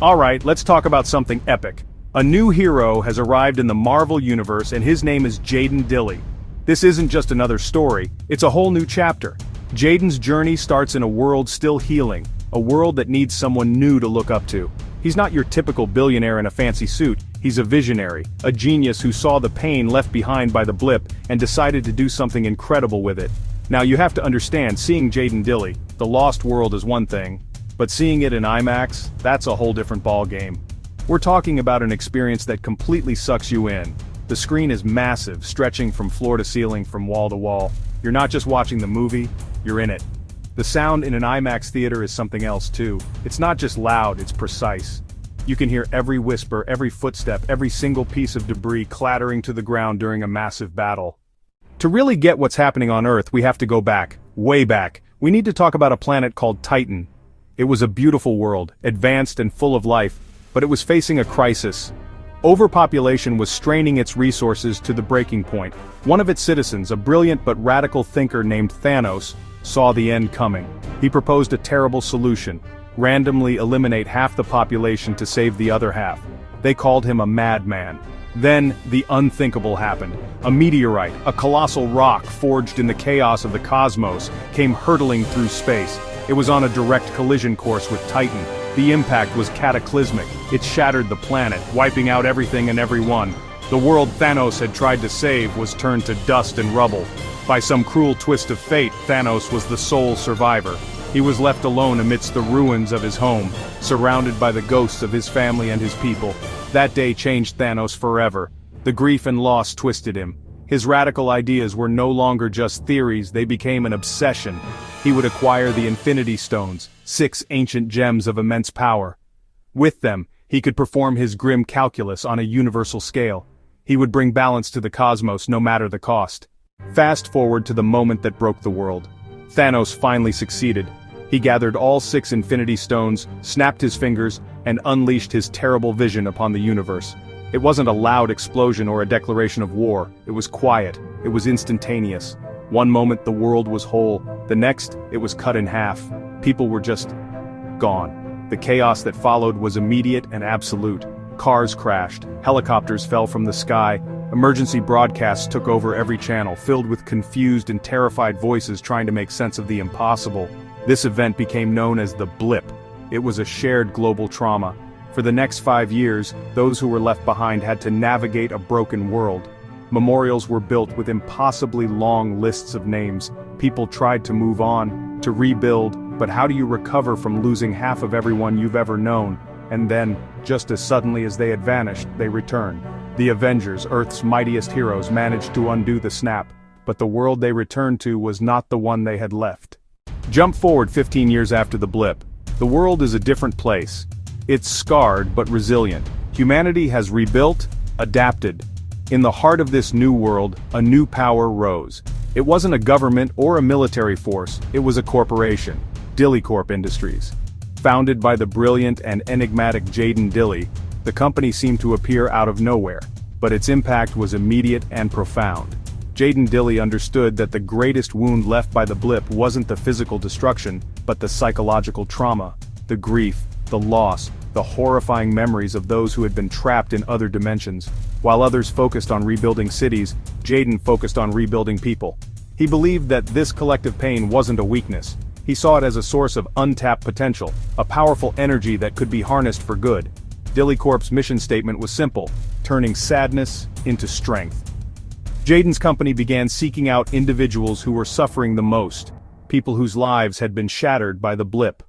Alright, let's talk about something epic. A new hero has arrived in the Marvel Universe and his name is Jayden Dilley. This isn't just another story, it's a whole new chapter. Jayden's journey starts in a world still healing, a world that needs someone new to look up to. He's not your typical billionaire in a fancy suit, he's a visionary, a genius who saw the pain left behind by the blip and decided to do something incredible with it. Now you have to understand, seeing Jayden Dilley, the Lost World is one thing, but seeing it in IMAX, that's a whole different ball game. We're talking about an experience that completely sucks you in. The screen is massive, stretching from floor to ceiling, from wall to wall. You're not just watching the movie, you're in it. The sound in an IMAX theater is something else too. It's not just loud, it's precise. You can hear every whisper, every footstep, every single piece of debris clattering to the ground during a massive battle. To really get what's happening on Earth, we have to go back, way back. We need to talk about a planet called Titan. It was a beautiful world, advanced and full of life, but it was facing a crisis. Overpopulation was straining its resources to the breaking point. One of its citizens, a brilliant but radical thinker named Thanos, saw the end coming. He proposed a terrible solution: randomly eliminate half the population to save the other half. They called him a madman. Then, the unthinkable happened. A meteorite, a colossal rock forged in the chaos of the cosmos, came hurtling through space. It was on a direct collision course with Titan. The impact was cataclysmic. It shattered the planet, wiping out everything and everyone. The world Thanos had tried to save was turned to dust and rubble. By some cruel twist of fate, Thanos was the sole survivor. He was left alone amidst the ruins of his home, surrounded by the ghosts of his family and his people. That day changed Thanos forever. The grief and loss twisted him. His radical ideas were no longer just theories, they became an obsession. He would acquire the Infinity Stones, 6 ancient gems of immense power. With them, he could perform his grim calculus on a universal scale. He would bring balance to the cosmos no matter the cost. Fast forward to the moment that broke the world. Thanos finally succeeded. He gathered all 6 Infinity Stones, snapped his fingers, and unleashed his terrible vision upon the universe. It wasn't a loud explosion or a declaration of war, it was quiet, it was instantaneous. One moment the world was whole, the next, it was cut in half. People were just gone. The chaos that followed was immediate and absolute. Cars crashed, helicopters fell from the sky, emergency broadcasts took over every channel, filled with confused and terrified voices trying to make sense of the impossible. This event became known as the blip. It was a shared global trauma. For the next 5 years, those who were left behind had to navigate a broken world. Memorials were built with impossibly long lists of names. People tried to move on, to rebuild, but how do you recover from losing half of everyone you've ever known? And then, just as suddenly as they had vanished, they returned. The Avengers, Earth's mightiest heroes, managed to undo the snap, but the world they returned to was not the one they had left. Jump forward 15 years after the blip. The world is a different place. It's scarred but resilient. Humanity has rebuilt, adapted. In the heart of this new world, a new power rose. It wasn't a government or a military force, it was a corporation, Dilley Corp Industries. Founded by the brilliant and enigmatic Jayden Dilley, the company seemed to appear out of nowhere, but its impact was immediate and profound. Jayden Dilley understood that the greatest wound left by the blip wasn't the physical destruction, but the psychological trauma, the grief, the loss, the horrifying memories of those who had been trapped in other dimensions. While others focused on rebuilding cities, Jayden focused on rebuilding people. He believed that this collective pain wasn't a weakness. He saw it as a source of untapped potential, a powerful energy that could be harnessed for good. Dilley Corp's mission statement was simple: turning sadness into strength. Jayden's company began seeking out individuals who were suffering the most, people whose lives had been shattered by the blip.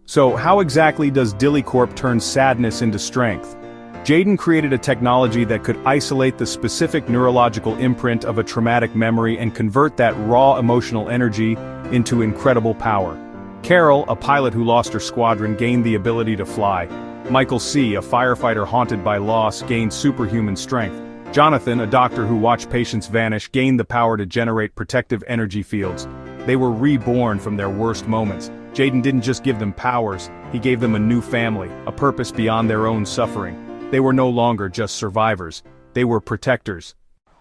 So how exactly does Dilley Corp turn sadness into strength? Jayden created a technology that could isolate the specific neurological imprint of a traumatic memory and convert that raw emotional energy into incredible power. Carol, a pilot who lost her squadron, gained the ability to fly. Michael C., a firefighter haunted by loss, gained superhuman strength. Jonathan, a doctor who watched patients vanish, gained the power to generate protective energy fields. They were reborn from their worst moments. Jayden didn't just give them powers, he gave them a new family, a purpose beyond their own suffering. They were no longer just survivors, they were protectors.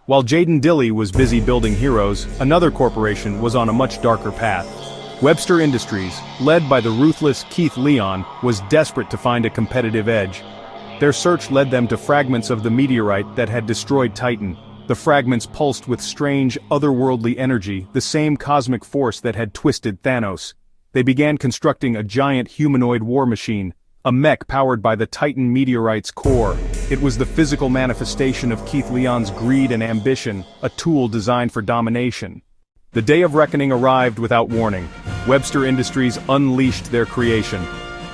While Jayden Dilley was busy building heroes, another corporation was on a much darker path. Webster Industries, led by the ruthless Keith Leon, was desperate to find a competitive edge. Their search led them to fragments of the meteorite that had destroyed Titan. The fragments pulsed with strange, otherworldly energy, the same cosmic force that had twisted Thanos. They began constructing a giant humanoid war machine, a mech powered by the Titan meteorite's core. It was the physical manifestation of Keith Leon's greed and ambition, a tool designed for domination. The day of reckoning arrived without warning. Webster Industries unleashed their creation.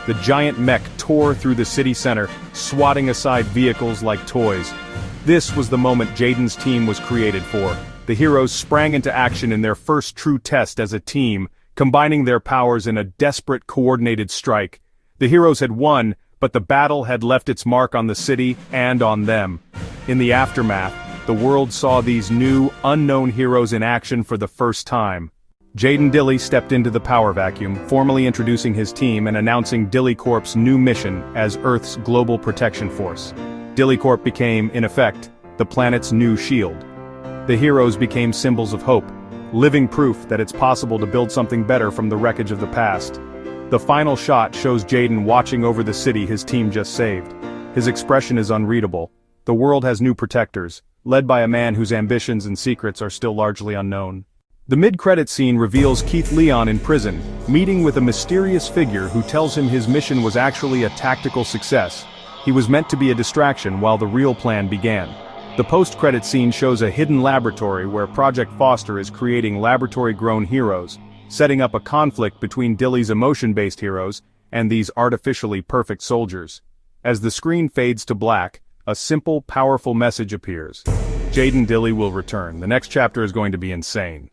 The giant mech tore through the city center, swatting aside vehicles like toys. This was the moment Jayden's team was created for. The heroes sprang into action in their first true test as a team, combining their powers in a desperate, coordinated strike. The heroes had won, but the battle had left its mark on the city and on them. In the aftermath, the world saw these new, unknown heroes in action for the first time. Jayden Dilley stepped into the power vacuum, formally introducing his team and announcing Dilley Corp's new mission as Earth's global protection force. Dilley Corp became, in effect, the planet's new shield. The heroes became symbols of hope, living proof that it's possible to build something better from the wreckage of the past. The final shot shows Jayden watching over the city his team just saved. His expression is unreadable. The world has new protectors, led by a man whose ambitions and secrets are still largely unknown. The mid-credit scene reveals Keith Leon in prison, meeting with a mysterious figure who tells him his mission was actually a tactical success. He was meant to be a distraction while the real plan began. The post-credit scene shows a hidden laboratory where Project Foster is creating laboratory-grown heroes, setting up a conflict between Dilley's emotion-based heroes and these artificially perfect soldiers. As the screen fades to black, a simple, powerful message appears. Jayden Dilley will return. The next chapter is going to be insane.